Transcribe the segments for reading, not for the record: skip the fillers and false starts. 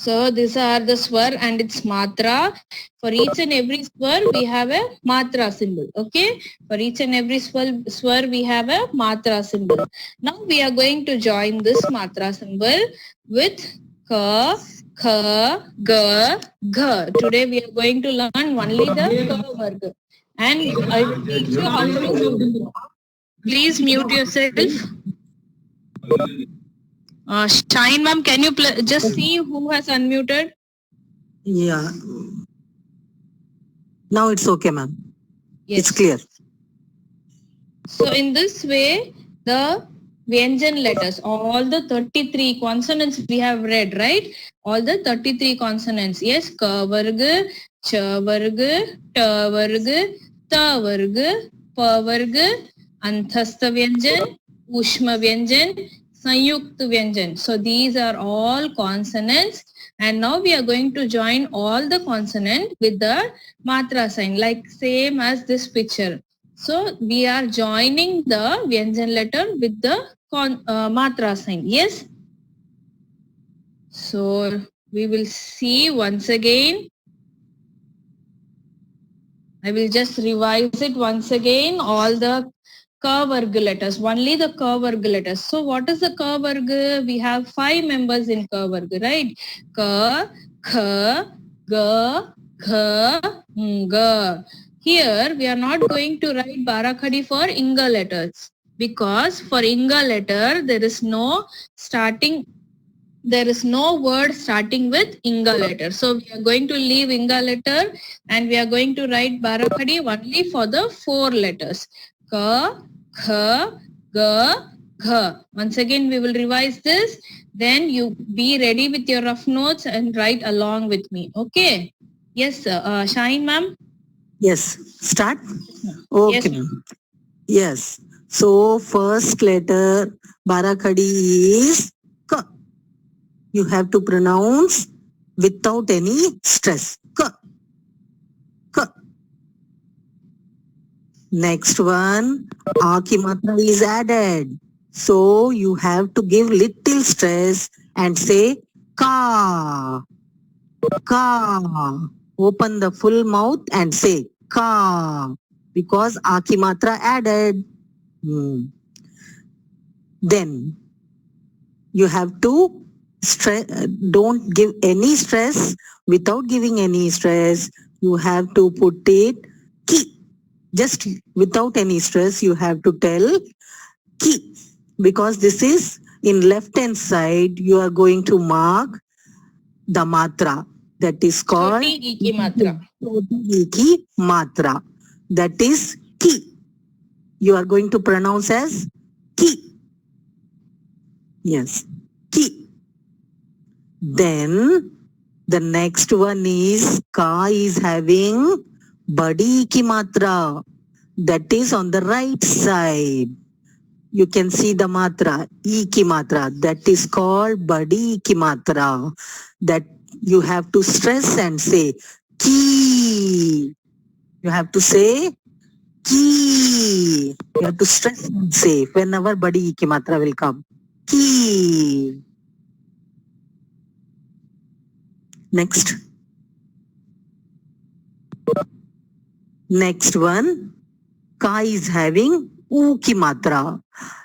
So these are the swar and its matra. For each and every swar, we have a matra symbol. Okay. For each and every swar, we have a matra symbol. Now we are going to join this matra symbol with ka, kha, ga, gha. Today we are going to learn only the ka varga. And I will teach you how to. Please mute yourself. Shine ma'am, can you just see who has unmuted? Yeah. Now it's okay, ma'am. Yes. It's clear. So in this way, the Vyanjan letters, all the 33 consonants we have read, right? All the 33 consonants. Yes, ka varga, cha varga, ta varga, ta varga, pa varga, anthastha Vyanjan, ushma Vyanjan, sanyukt Vyanjan. So these are all consonants. And now we are going to join all the consonant with the matra sign, like same as this picture. So we are joining the Vyanjan letter with the matra sign. Yes. So we will see once again. I will just revise it once again. All the ka varga letters, only the ka varga letters. So what is the ka varga? We have 5 members in ka varga, right? Ka, kha, ga, gha, nga. Here we are not going to write Barakhadi for Inga letters because for Inga letter there is no word starting with Inga letter. So we are going to leave Inga letter and we are going to write Barakhadi only for the 4 letters. Ka, kha, ga, gha. Once again we will revise this. Then you be ready with your rough notes and write along with me. Okay. Yes, sir. Shine ma'am. Yes. Start. Okay. Yes. Yes. So first letter Barakhadi is Ka. You have to pronounce without any stress. Ka. Ka. Next one, A ki matra is added. So you have to give little stress and say ka. Ka. Open the full mouth and say ka. Because A ki matra added. Then you have to don't give any stress. Without giving any stress, you have to put it ki. Just without any stress, you have to tell ki. Because this is in left hand side, you are going to mark the matra. That is called Choti ki matra. Choti ki matra. That is ki. You are going to pronounce as ki. Yes, ki. Then the next one is ka is having badi ki matra. That is on the right side. You can see the matra, e ki matra. That is called badi ki matra. That you have to stress and say ki. You have to say ki. You have to stress and say whenever badi ki matra will come. Ki. Next. Next one. Ka is having u ki matra.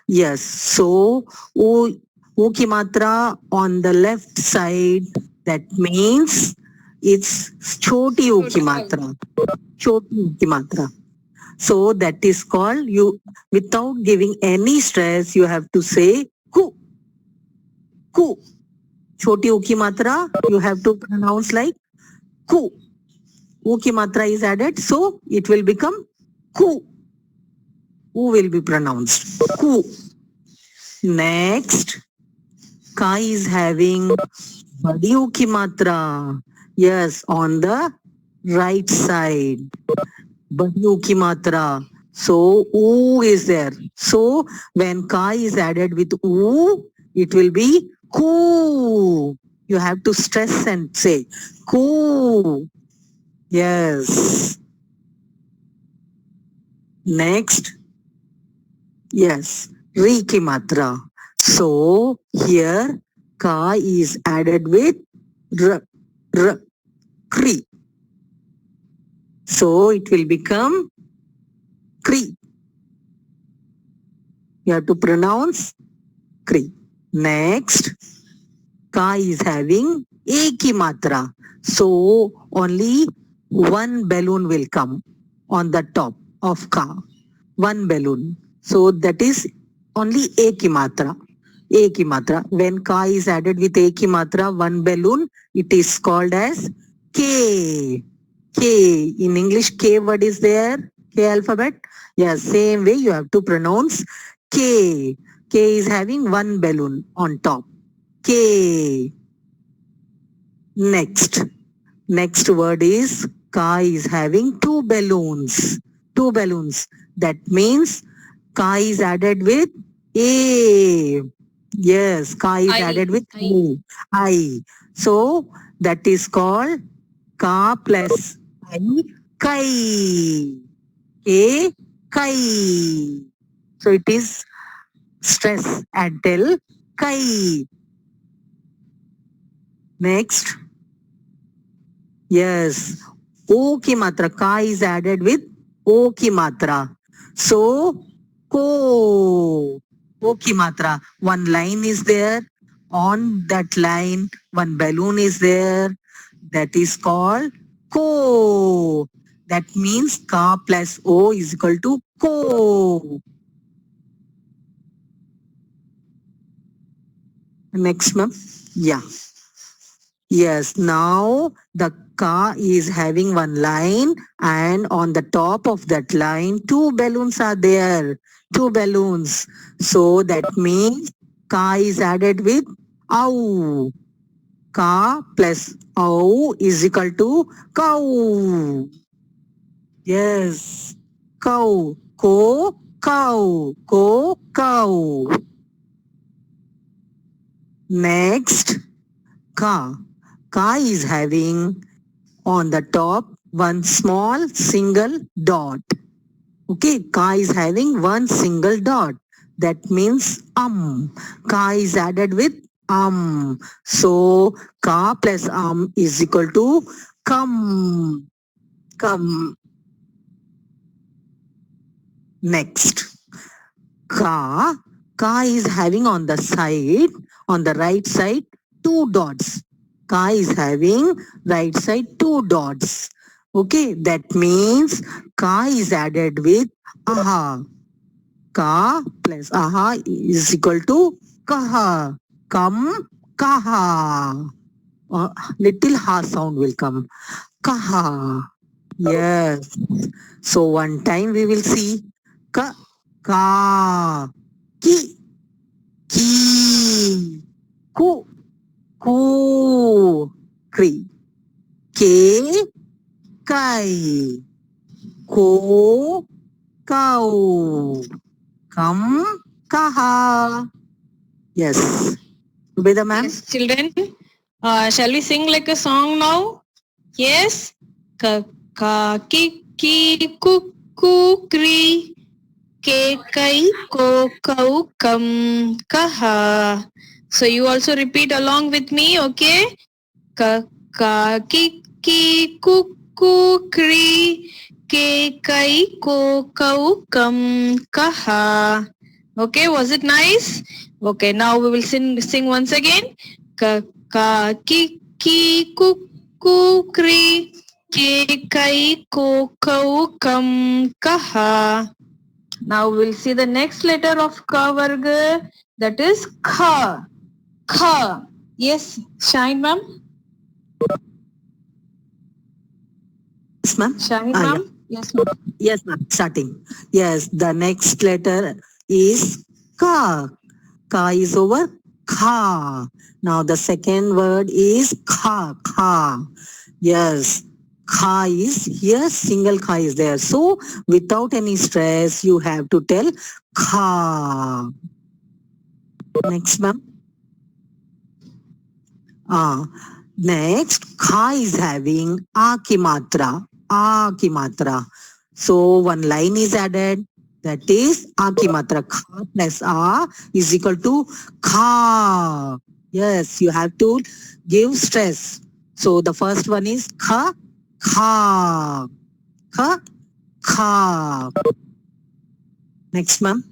Yes, so u ki matra on the left side, that means it's choti u ki matra. Choti u ki matra. So that is called, you without giving any stress, you have to say ku. Ku. Choti u ki matra, you have to pronounce like ku. U ki matra is added, so it will become ku. U will be pronounced. Ku. Next, ka is having badi u ki matra. Yes, on the right side. Badi u ki matra. So, u is there. So, when ka is added with u, it will be ku. You have to stress and say ku. Yes. Next. Yes, Ri ki matra. So here ka is added with r, r, kri. So it will become kri. You have to pronounce kri. Next, ka is having ek ki matra. So only one balloon will come on the top of ka. One balloon. So that is only ek ki matra. Ek ki matra. When ka is added with ek ki matra, one balloon, it is called as K. K. In English, K word is there. K alphabet. Yeah, same way you have to pronounce K. K is having one balloon on top. K. Next. Next word is Ka is having two balloons. Two balloons. That means Ka is added with A. Yes, Ka is added with A. I. So that is called Ka plus I. Kai. A. Kai. So it is stress and tell Kai. Next. Yes. O ki matra. Ka is added with O ki matra. So, ko. O ki matra. One line is there. On that line, one balloon is there. That is called ko. That means ka plus O is equal to ko. Next, ma'am. Yeah. Yes, now the ka is having one line and on the top of that line, two balloons are there. Two balloons. So that means ka is added with au. Ka plus au is equal to cow. Yes. Cow. Ko, cow. Ko, cow. Next, ka. Ka is having on the top one small single dot. Okay, ka is having one single dot. That means Ka is added with So ka plus is equal to come. Come. Next. Ka. Ka is having on the side, on the right side, two dots. Ka is having right side two dots. Okay, that means ka is added with aha. Ka plus aha is equal to kaha. Come, kaha. Little ha sound will come. Kaha. Yes. So one time we will see ka, ka, ki, ki, ku, ku, kri, ke, kai, ko, kau, kam, kaha. Yes. Rubeda ma'am? Yes, children. Shall we sing like a song now? Yes. Ka ka ki ku kri ke kai ko kau kam kaha. So you also repeat along with me, okay? Ka ki ku kri ke kai ko kau kam kaha. Okay, was it nice? Okay, now we will sing once again. Ka ki ku kri ke kai ko kau kam kaha. Now we'll see the next letter of ka varga, that is kha. Kha. Yes, Shine ma'am. Yes ma'am. Shine Yeah. ma'am. Yes ma'am. Yes ma'am. Starting. Yes, the next letter is ka. Ka is over kha. Now the second word is kha. Kha. Yes. Kha is here, single kha is there. So without any stress, you have to tell kha. Next, ma'am. Next, kha is having a ki matra. A ki matra. So one line is added. That is a ki matra. Kha plus a is equal to kha. Yes, you have to give stress. So the first one is kha, kha, kha, kha. Next, ma'am.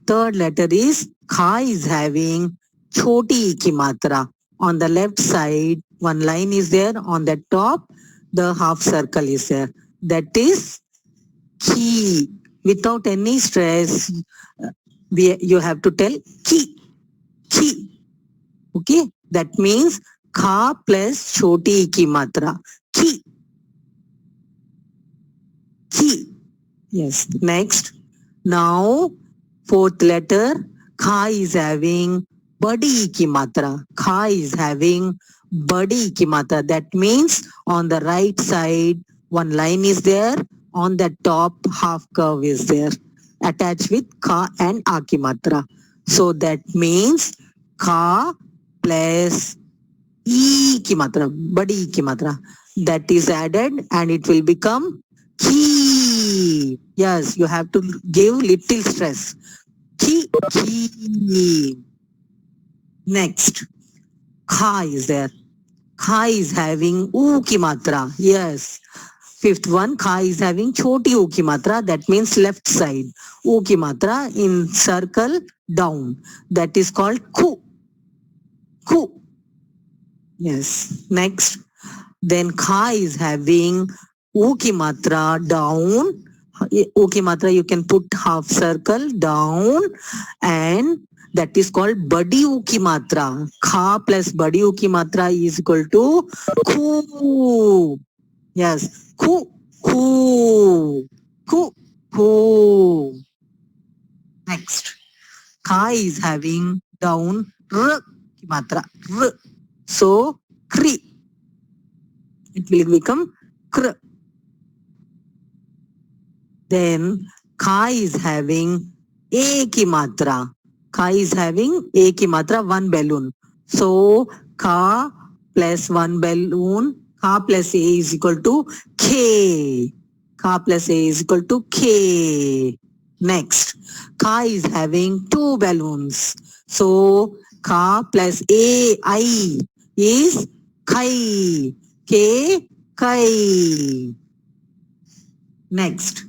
Third letter is kha is having choti ki matra. On the left side, one line is there. On the top, the half circle is there. That is ki. Without any stress, you have to tell ki, ki. Okay, that means kha plus choti ki matra. Ki, ki. Yes. Next. Now, fourth letter, kha is having badi ki matra. Kha is having badi ki matra. That means on the right side, one line is there. On the top, half curve is there. Attached with kha and a ki matra. So that means kha plus E ki matra, badi ki matra. That is added and it will become ki. Yes, you have to give little stress. Ki, ki. Next, kha is there. Kha is having u ki matra. Yes. Fifth one, kha is having choti u ki matra. That means left side. U ki matra in circle down. That is called ku. Ku. Yes. Next, then kha is having u ki matra down. U ki matra you can put half circle down and that is called badi u ki matra. Kha plus badi u ki matra is equal to khu. Yes, khu, khu, khu, khu. Next, kha is having down r ki matra. R. So, kri. It will become kr. Then kha is having a ki matra. Kha is having a ki matra, one balloon. So kha plus one balloon, kha plus a is equal to k. Kha plus a is equal to k. Next, kha is having two balloons. So kha plus a I is kai. K kai. Next,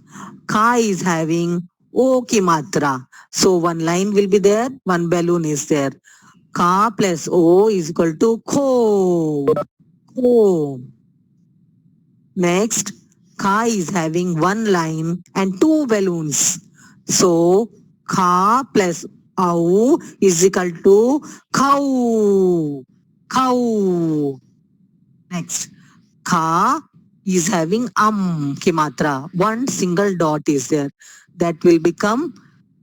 Ka is having O ki matra. So one line will be there, one balloon is there. Ka plus O is equal to Ko. Ko. Next, Ka is having one line and two balloons. So Ka plus Au is equal to Cow. Cow. Next, Kha is having ki matra. One single dot is there. That will become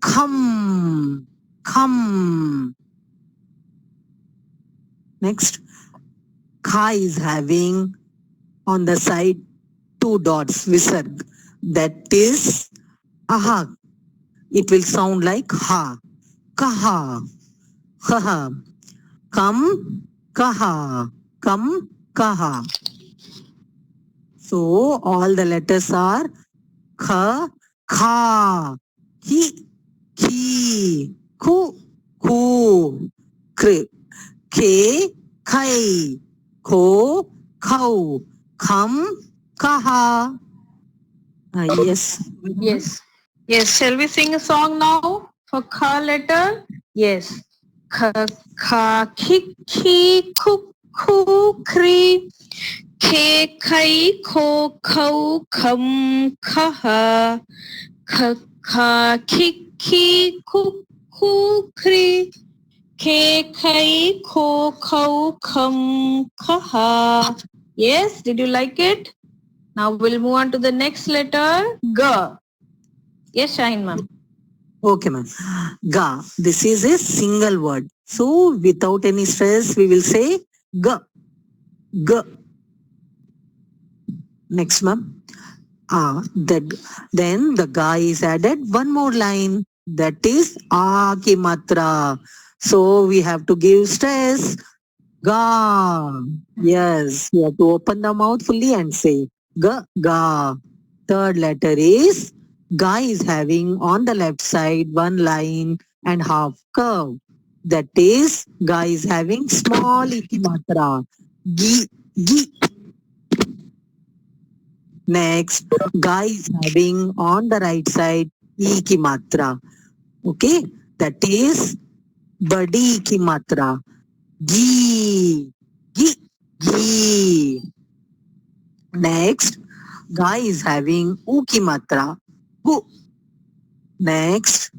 kham. Kham. Next, Kha is having on the side two dots, visarg. That is aha. It will sound like ha. Kaha. Kaha. Kam. Kaha. Kam. Kaha. So all the letters are kha, kha, ki, ki, ku, ku, kri, ke, kai, ko, kau, kham, kaha. Yes. Yes. Yes. Shall we sing a song now for kha letter? Yes. Kha, kha, ki, ki, ku, ku, kri. Ke, kai, ko, kau, kham, kha. Kha, kha, ki, ku, kri. Ke, kai, ko, kau, kham, kha. Yes. Did you like it? Now we'll move on to the next letter, G. Yes, Shaheen ma'am. Okay, ma'am. Ga. This is a single word. So without any stress, we will say ga. Ga. Next, ma'am. Then the guy is added one more line. That is a ki matra. So we have to give stress. Ga. Yes, you have to open the mouth fully and say ga, ga. Third letter is ga is having on the left side one line and half curve. That is, ga is having small iki matra. Gi, gi. Next, ga is having on the right side iki matra. Okay, that is badi ki matra. Gi, gi, gi. Next, ga is having u ki matra. Gu. Next,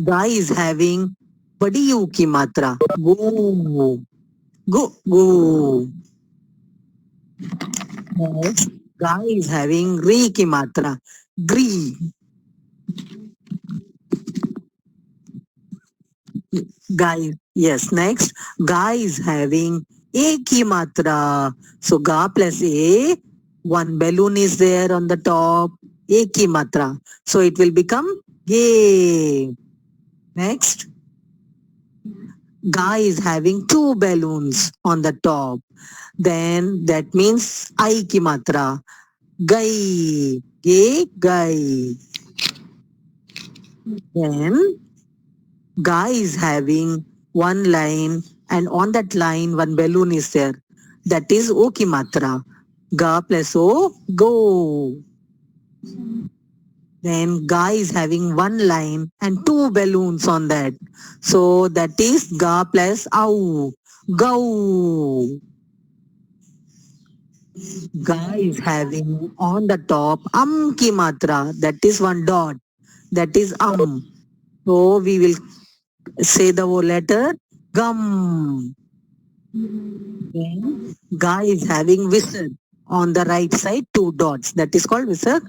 ga is having badi u ki matra. Gu, gu, gu. Next, ga is having ri ki matra. Gri. Guy, yes. Next, ga is having a ki matra. So ga plus a, one balloon is there on the top, a ki matra. So it will become ge. Next, ga is having two balloons on the top. Then that means I ki matra. Gai, ge, gai. Then ga is having one line and on that line one balloon is there. That is O ki matra. Ga plus O, go. Then ga is having one line and two balloons on that. So that is ga plus au, go. Ga is having on the top ki matra. That is one dot. That is So we will say the whole letter gum. Then ga is having whistle on the right side, two dots. That is called whistle.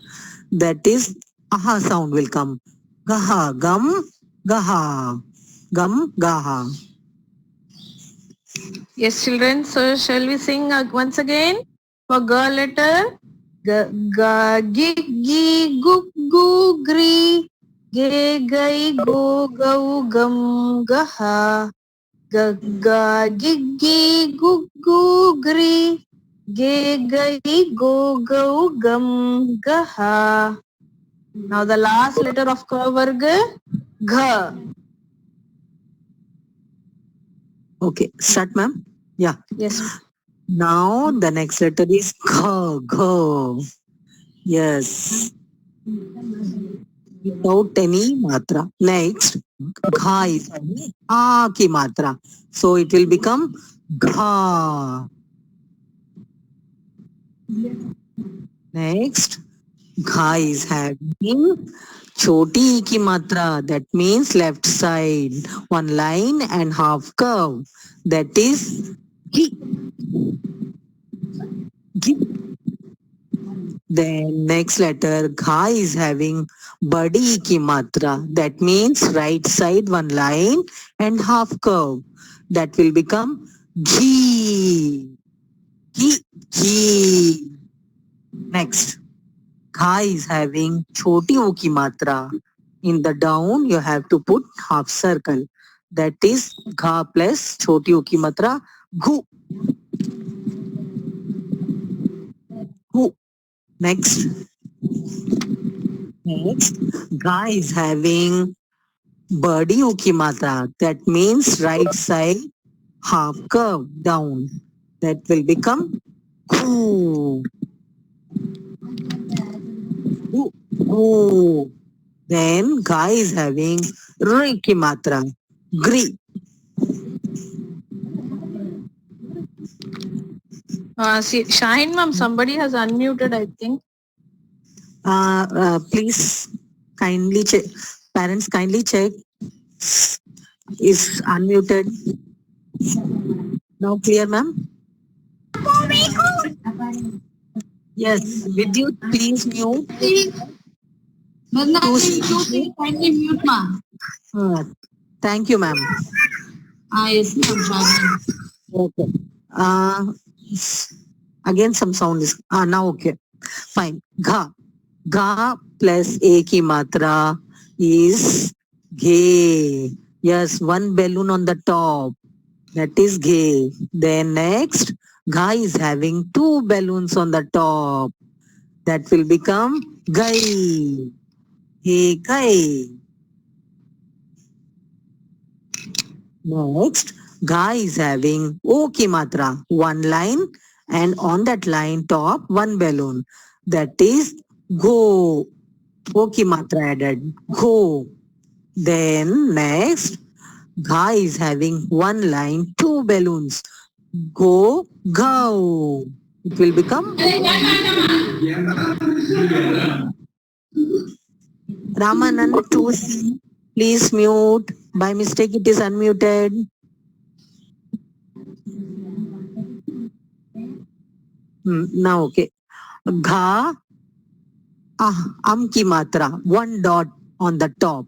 That is aha sound will come. Gaha, gum, gaha, gum, gaha. Yes, children. So shall we sing once again for girl letter? Ga, gi, gi, gu, gu, gri. Ge, gai, go, gau, gum, gaha. Ga, ga, gi, gi, gu, gu, gri. Ge, gai, go, gau, gum, gaha. Now the last letter of ka varga, gha. Okay, start, ma'am. Yeah. Yes. Now the next letter is gha, gha. Yes. Without any matra. Next, gha is having a ki matra. So it will become gha. Next, gha is having choti ki matra. That means left side. One line and half curve. That is gi. Gi. Then next letter, gha is having badi ki matra. That means right side one line and half curve. That will become G. G. G. Next, gha is having choti o ki matra. In the down, you have to put half circle. That is gha plus choti o ki matra. Gu. Gu. Next, ga is having badi uki matra. That means right side half curve down. That will become ku. Ku. Ku. Then ga is having ri ki matra. Gri. See, Shaheen ma'am, somebody has unmuted, I think. Please kindly check. Parents kindly check. Is unmuted. Now clear, ma'am? Yes. Vidyut, please mute. Kindly mute, ma. Thank you, ma'am. Yes, ma'am. Okay. Again, some sound is now okay. Fine. Gha. Gha plus a ki matra is ghe. Yes, one balloon on the top. That is ghe. Then next, gha is having two balloons on the top. That will become gai. he gai. Next, Ga is having O ki matra, one line, and on that line top one balloon. That is go. O ki matra added. Go. Then next, Ga is having one line, two balloons. Go, go. It will become Ramanand 2C. Please mute. By mistake, it is unmuted. Now, okay. Gha, am ki matra, one dot on the top.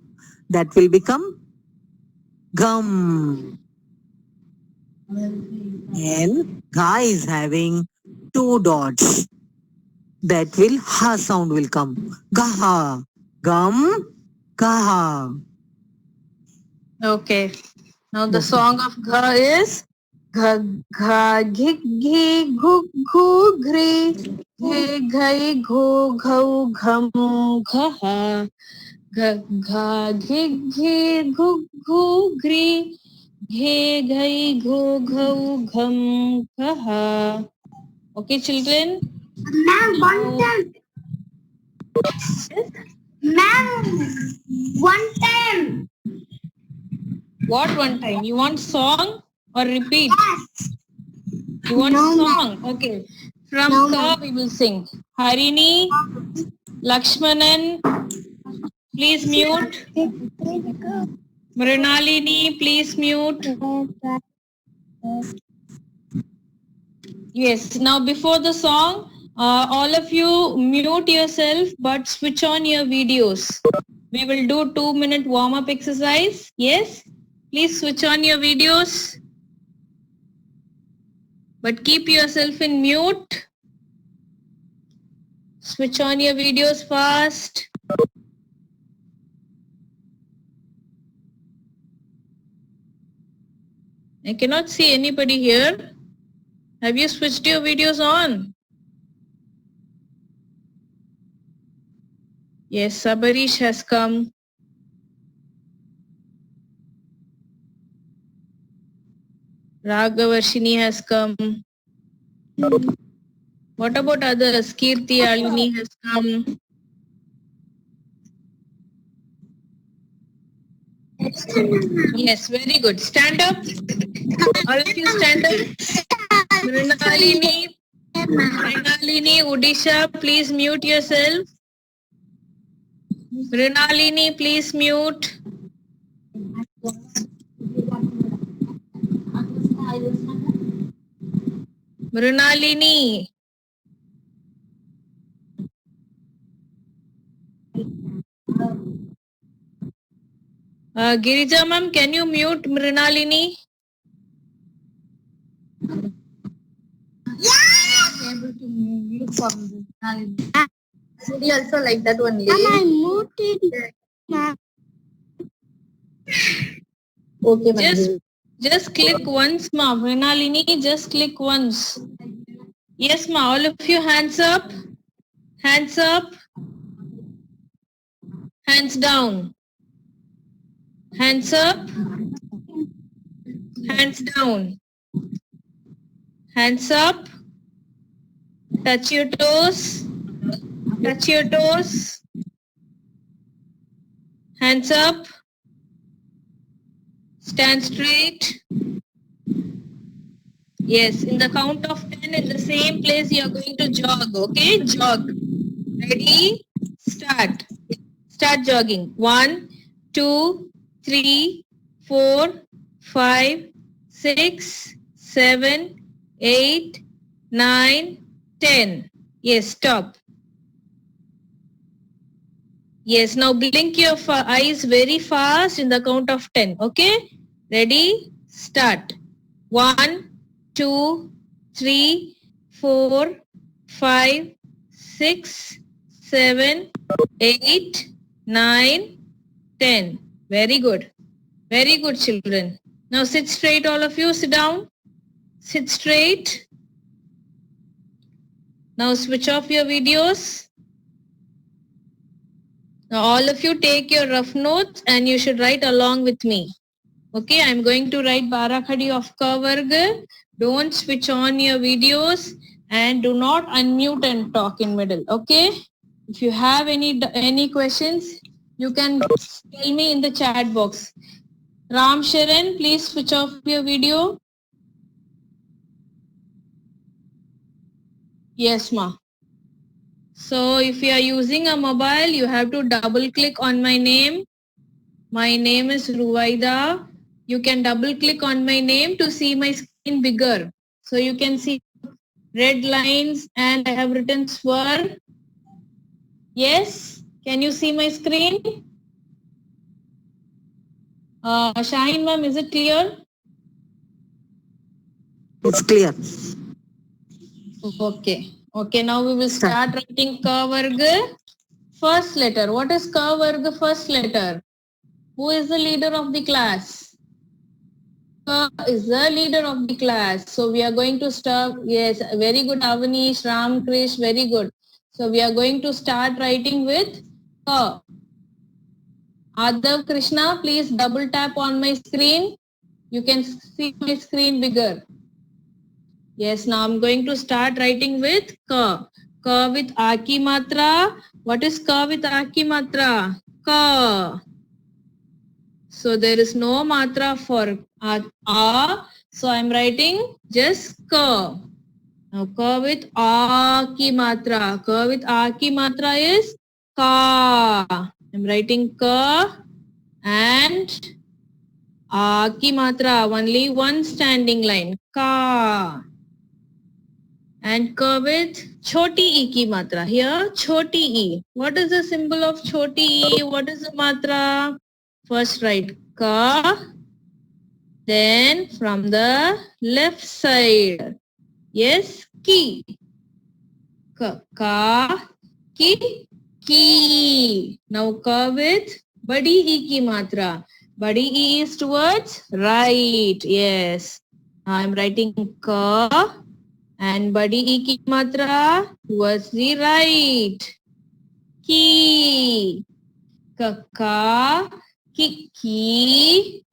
That will become gum. And Gha is having two dots. That will ha sound will come. Gaha, gum, gaha. Okay. Now the song of Gha is Gha Gha Ghi Ghi Gu Gu Gri Ghe Ghai Gho Ghau Gham Gha Gha Gha Ghi Ghi Gu Gu Gri Ghe Ghai Gho Ghau Gham Gha. Okay, children. Ma'am, one time. Ma'am, one time. What one time? You want song or repeat? Yes. You want No, song? Okay. From No, Ka we will sing. Harini, Lakshmanan, please mute. Mrinalini, please mute. Yes. Now before the song, all of you mute yourself but switch on your videos. We will do 2-minute warm-up exercise. Yes. Please switch on your videos. But keep yourself in mute. Switch on your videos fast. I cannot see anybody here. Have you switched your videos on? Yes, Sabarish has come. Raghavarshini has come. What about others? Kirti Alini has come. Yes, very good. Stand up. All of you stand up. Mrinalini, Odisha, please mute yourself. Mrinalini, please mute. Mrinalini. Girija ma'am, can you mute Mrinalini? Able to mute from He also like that only. I muted. Okay, Just click once, ma. Mrinalini, just click once. Yes, ma. All of you hands up. Hands up. Hands down. Hands up. Hands down. Hands up. Touch your toes. Touch your toes. Hands up. Stand straight. Yes, in the count of 10, in the same place you are going to jog. Okay, jog. Ready? Start. Start jogging. 1, 2, 3, 4, 5, 6, 7, 8, 9, 10. Yes, stop. Yes, now blink your eyes very fast in the count of 10. Okay? Ready? Start. 1, 2, 3, 4, 5, 6, 7, 8, 9, 10. Very good. Very good, children. Now sit straight, all of you. Sit down. Sit straight. Now switch off your videos. Now all of you take your rough notes and you should write along with me. Okay, I'm going to write Barakhadi of Ka Varga. Don't switch on your videos and do not unmute and talk in middle. Okay, if you have any questions, you can tell me in the chat box. Ram Sharan, please switch off your video. Yes, ma. So if you are using a mobile, you have to double click on my name. My name is Ruwaida. You can double click on my name to see my screen bigger. So you can see red lines and I have written Swar. Yes? Can you see my screen? Shaheen ma'am, is it clear? It's clear. Okay. Okay, now we will start writing Ka Varga. First letter. What is Ka Varga first letter? Who is the leader of the class? Ka is the leader of the class. So we are going to start. Yes, very good Avanish, Ram, Krish, very good. So we are going to start writing with Ka. Adav Krishna, please double tap on my screen. You can see my screen bigger. Yes, now I'm going to start writing with Ka. Ka with Aki Matra. What is Ka with Aki Matra? Ka. So there is no Matra for A. So I'm writing just Ka. Now Ka with Aki Matra. Ka with Aki Matra is Ka. I'm writing Ka and Aki Matra. Only one standing line. Ka. And Ka with Choti E ki Matra. Here, Choti E. What is the symbol of Choti E? What is the Matra? First write Ka. Then from the left side. Yes, Ki. Ka. Ki. Ki. Now Ka with Badi E ki Matra. Badi E is towards right. Yes. Now I'm writing Ka. And Badi E ki Matra towards the right. Ki. Ka. Ki. Ki.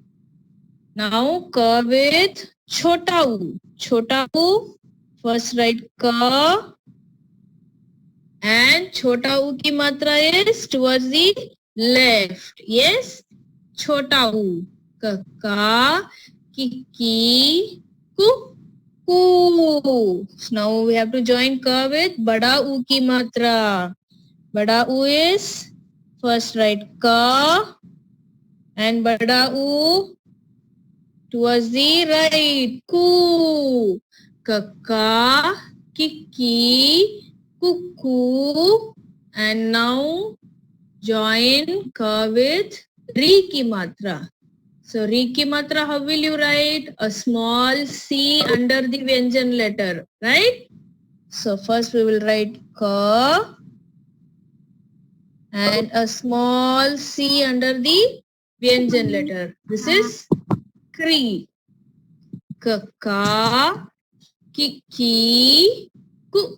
Now Ka with Chota U. Chota U. First write Ka. And Chota U ki Matra is towards the left. Yes. Chota U. Ka. Ki. Ku. Ku. So now we have to join Ka with Bada U ki Matra. Bada U is first write Ka and Bada U towards the right. Ku. Ka. Ki. Ku. And now join Ka with Ri ki Matra. So Ri ki Matra, how will you write? A small C under the Vyanjan letter, right? So first we will write Ka and a small C under the Vyanjan letter. This is Kri. Ka. Ki. Ku.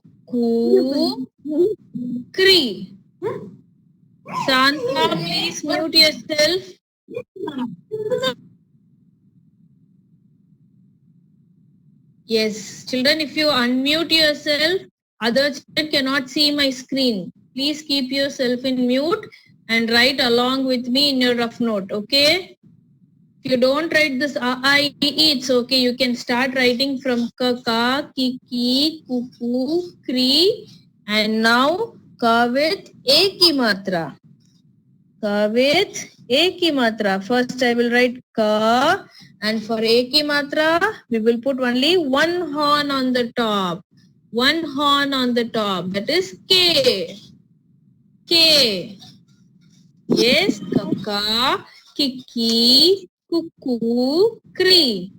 Kri. Santa, please mute yourself. Yes, children, if you unmute yourself, other children cannot see my screen. Please keep yourself in mute and write along with me in your rough note, okay? If you don't write this I, it's okay. You can start writing from Ka, Ki, Ku, Kri, and now Ka with A ki Matra. Ka with A ki Matra. First I will write Ka. And for A ki Matra, we will put only one horn on the top. One horn on the top. That is K. K. Yes, Ka, Ki, Ku, Kri.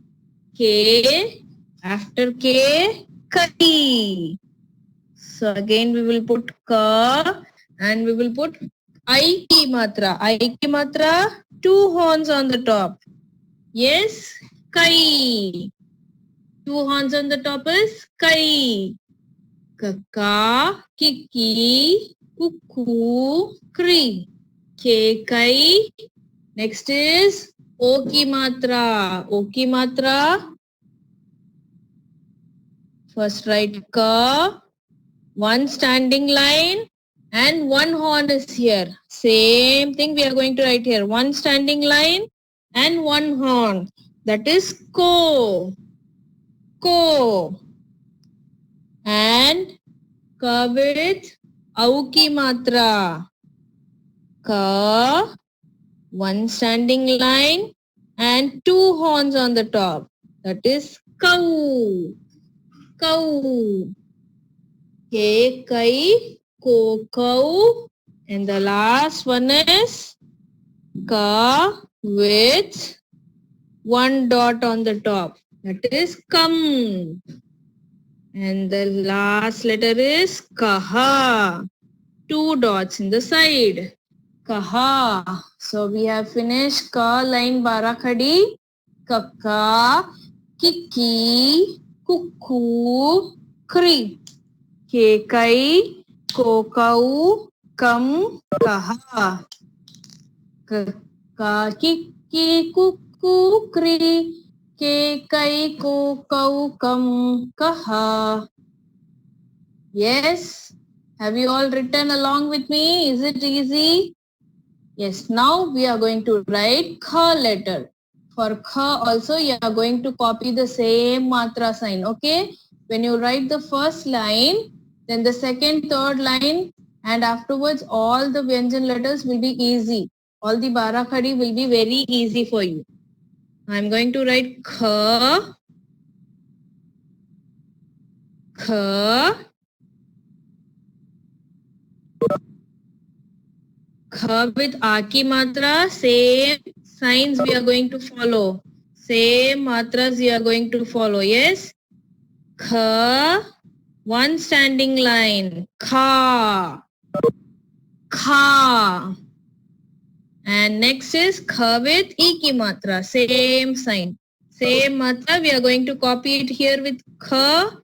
K. After K, Kari. So again we will put Ka and we will put I ki Matra. I ki Matra, two horns on the top. Yes, Kai. Two horns on the top is Kai. Ka, Ki, Ku, Kri. K Kai. Next is O ki matra. O ki matra. First write Ka. One standing line and one horn is here. Same thing we are going to write here. One standing line and one horn. That is Ko. Ko. And Ka with Au ki matra. Ka. One standing line and two horns on the top. That is Kau. Kau. K Kai. Ko Kau. And the last one is Ka with one dot on the top. That is Kam. And the last letter is Kaha. Two dots in the side. Kaha. So we have finished Ka line Barakhadi. Kaka, Kiki, Kuku, Kri. Kekai, Kokau, Kam, Kaha. Kaka, Kiki, Kuku, Kri. Kekai, Kokau, Kam, Kaha. Yes. Have you all written along with me? Is it easy? Yes. Now we are going to write Kha letter. For Kha also you are going to copy the same matra sign. Okay. When you write the first line, then the second, third line, and afterwards all the Vyanjan letters will be easy. All the Barakhadi will be very easy for you. I'm going to write Kha. Kha. Kha with Aki matra, same signs we are going to follow. Same matras we are going to follow. Yes? Kha, one standing line. Kha. Kha. And next is Kha with Iki matra, same sign. Same matra, we are going to copy it here with Kha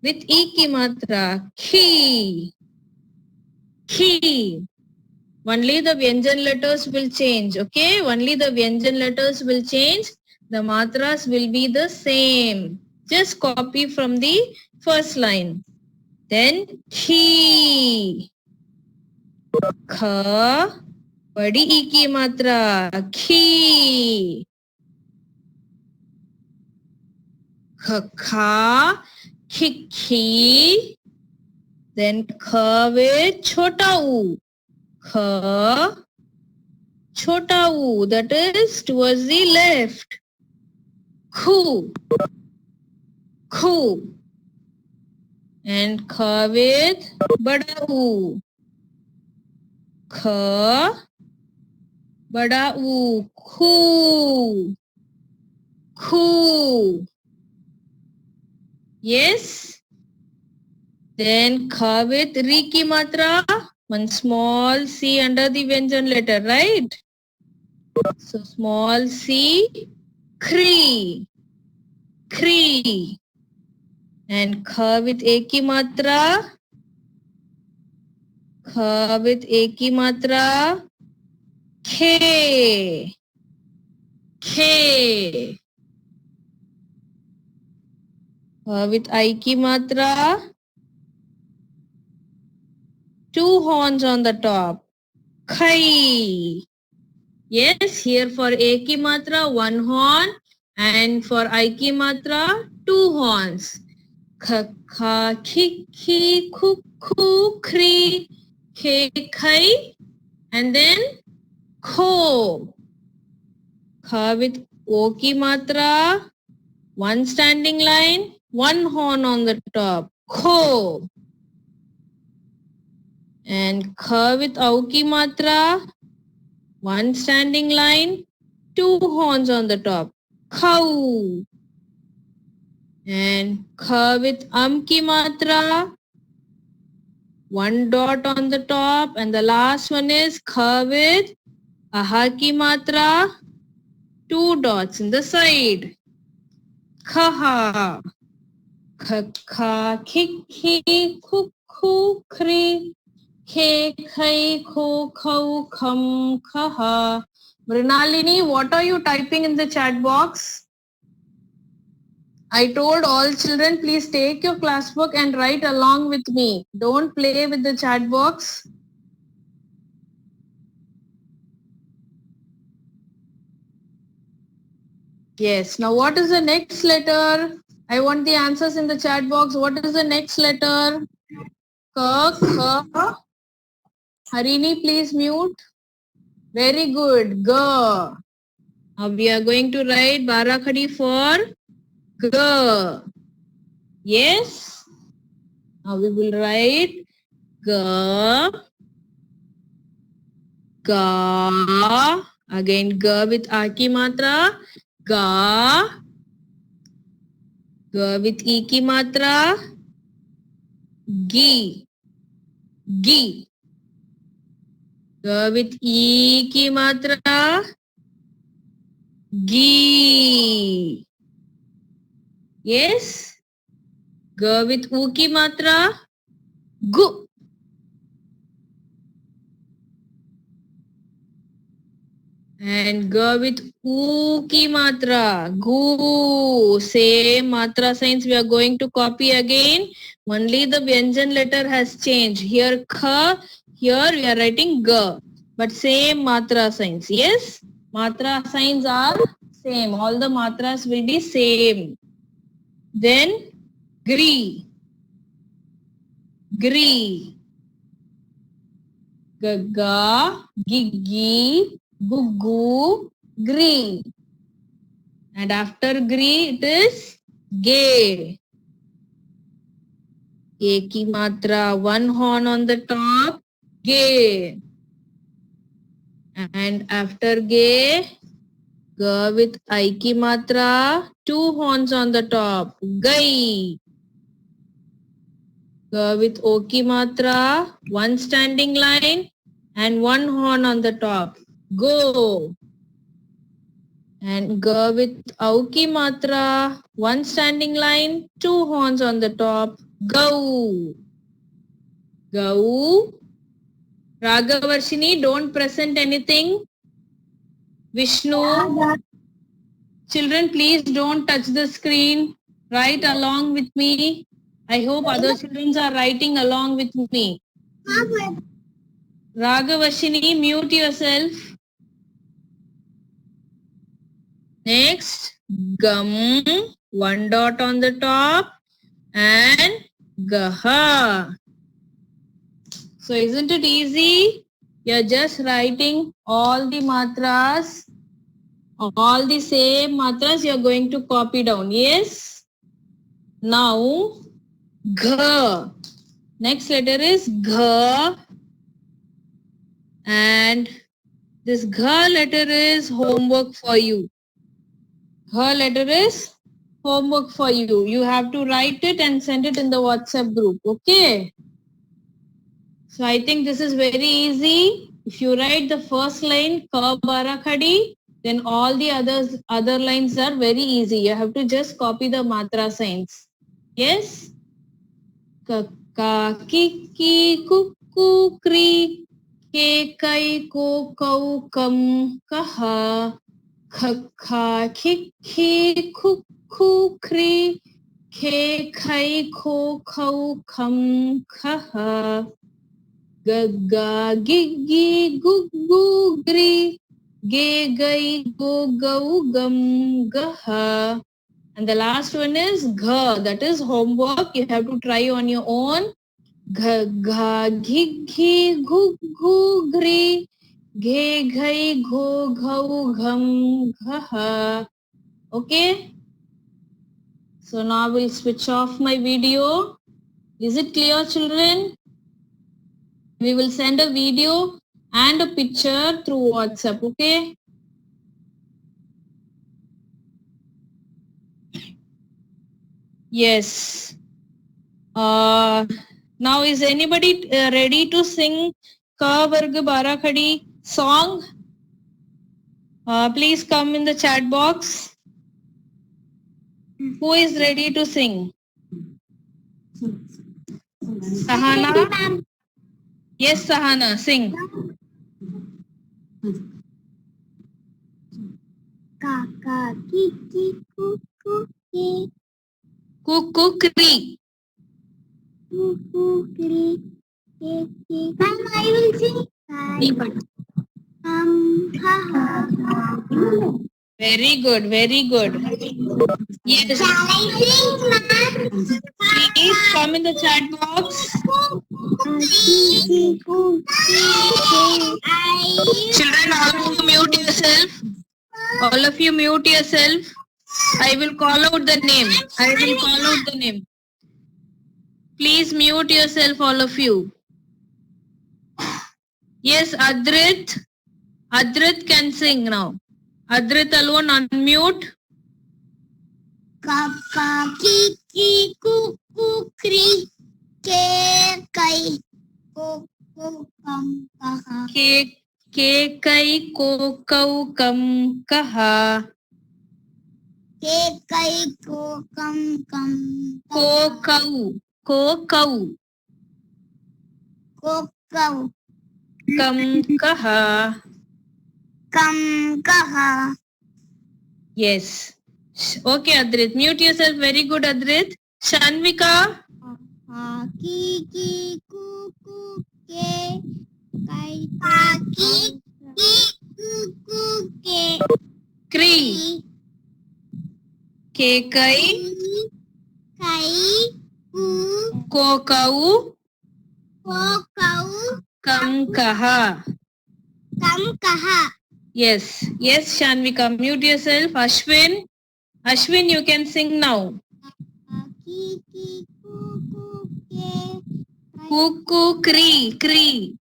with Iki matra. Ki. Ki. Only the Vyanjan letters will change. Okay, only the Vyanjan letters will change. The matras will be the same. Just copy from the first line. Then Ki. Kha. Badi E ki matra. Ki. Kha. Ki. Then Kha with chota U. Kha, chota U, that is towards the left. Khu, khu. And Kha with bada U. Kha, bada U, khu, khu. Yes. Then Kha with Ri ki matra. One small C under the Vyanjan letter, right? So small C, Kri, Kri. And Kha with Eki matra. Kha with Eki matra. K, K. Kha with Aiki matra. Two horns on the top. Khai. Yes, here for Eki matra, one horn. And for Aiki matra, two horns. Kha, kha, ki, ki, ku, ku, kri, ke, khai. And then Kho. Kha with O ki matra. One standing line, one horn on the top. Kho. And Kha with Au ki matra. One standing line, two horns on the top. Khau. And Kha with Ki matra. One dot on the top. And the last one is Kha with Aha ki matra. Two dots in the side. Khaha. Kha, kha, ki, ki, ku, ku, kri, Khe, khai, kho, khau, kham, khaha. Mrinalini, what are you typing in the chat box? I told all children, please take your class book and write along with me. Don't play with the chat box. Yes. Now, what is the next letter? I want the answers in the chat box. What is the next letter? Ka, kha. Harini, please mute. Very good. Ga. Now we are going to write Barakhadi for Ga. Yes. Now we will write Ga. Ga. Again Ga with Aki Matra. Ga. Ga with Iki Matra. Gi. Gi. Ga with Iki Matra. Gi. Yes. Ga with Uki Matra. Gu. And Ga with Uki Matra. Gu. Same Matra signs we are going to copy again. Only the Vyanjan letter has changed. Here Kha. Here we are writing Ga. But same Matra signs. Yes. Matra signs are same. All the Matras will be same. Then Gri. Gri. Gaga. Gigi. Gugu. Gri. And after Gri it is Ge. Eki Matra, one horn on the top. Ge. And after Ge, Ga with Aiki Matra, two horns on the top. Gai. Ga with Oki Matra, one standing line and one horn on the top. Go. And Ga with Auki Matra, one standing line, two horns on the top. Gau. Gau. Ragavarshini, don't present anything. Vishnu. Children, please don't touch the screen. Write along with me. I hope other children are writing along with me. Ragavashini, mute yourself. Next, Gam, one dot on the top, and Gaha. So isn't it easy? You're just writing all the matras, all the same matras you're going to copy down. Yes? Now, Gha. Next letter is Gha. And this Gha letter is homework for you. Gha letter is homework for you. You have to write it and send it in the WhatsApp group. Okay? So I think this is very easy. If you write the first line, Ka Barakhadi, then all the other lines are very easy. You have to just copy the matra signs. Yes? Ka, ki, ki, ku, ku, kri, ke, kai, ko, kau, kam, kaha, kha, ki, ki, ku, ku, kri, ke, kai, ko, kau, kam, kaha. Gaga, gigi, gugu, gri, ge, gai, go, gau, gam, gaha. And the last one is gha. That is homework. You have to try on your own. Gha, gha, ghi, ghi, gu, gu, gri, ge, ghai, go, ghau, gham, ghaha. Okay. So now we'll switch off my video. Is it clear, children? We will send a video and a picture through WhatsApp, okay? Yes. Now is anybody ready to sing Ka Varga Barakhadi song? Please come in the chat box. Who is ready to sing? Sahana? Yes, Sahana, sing. Kaka, kiki, kuku, ke, Kukukri. kuku, kri, ke. Ma'am, I will sing. Ha, ha. Very good, very good. Yes, Shall I sing, ma'am? please come in the chat box. Children, all of you mute yourself. All of you mute yourself. I will call out the name. I will call out the name. Please mute yourself, all of you. Yes, Adrit. Adrit can sing now. Adrit alone, unmute. Kaka, kiki, kuku, kri, ke, kai, kuku, kam, kaha. Ke kai ko kau kam kaha. Ke, kai, ko, kam, kam. Ko kau. Ko kau. Ko, kau, Kam kaha. kam, kaha. Yes. Okay, Adrit. Mute yourself. Very good, Adrit. Shanvika. Kiki, kuku, ke, kai, kaki, kuku, ke, Kri. Ke kai kai, ku, ko kau ko, kau, kam kaha. kam, kaha. Yes. Yes, Shanvika. Mute yourself. Ashwin. Ashwin, you can sing now. Kiki, kuku, ke, Kuku kri. Kri.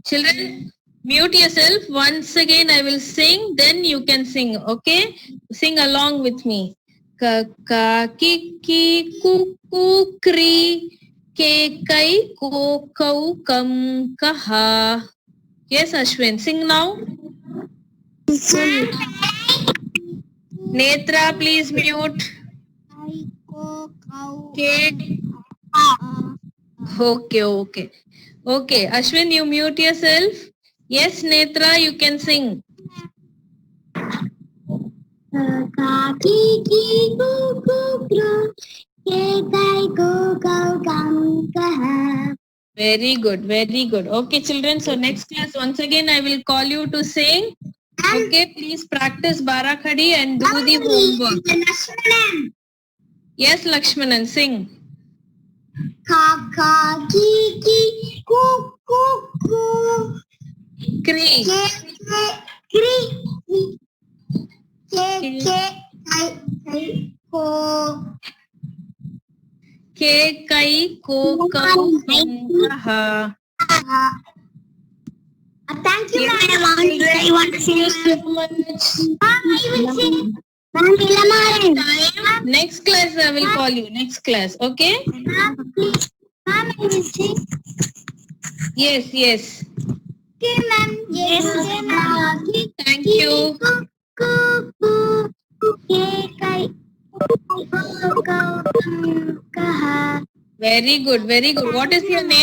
Children, mute yourself. Once again, I will sing. Then you can sing. Okay? Sing along with me. Kaka kiki kuku kri. Ke kai ko kau kam kaha. Yes, Ashwin. Sing now. Netra, please mute. kai, ko, kau, Ke. Okay. Okay, Ashwin, you mute yourself. Yes, Netra, you can sing. Kiki, kuku, kru, ke, kai, ko, kau, kam, kaha. Very good, very good. Okay, children, so next class, once again, I will call you to sing. Okay, please practice Barakhadi and do the homework. Yes, Lakshmanan, sing. Kaka, kiki, kuku, ku, Kri. ke, kri, ke, kai, ko. Ke kai ko kau kam kaha. Thank you, Yes, madam. I want to thank you sing. so much. I will sing. Next class, I will call you. Next class, okay? Ma'am, I will sing. Yes. Okay, ma'am. Yes, ma'am. Thank you. Very good, very good. What is your name?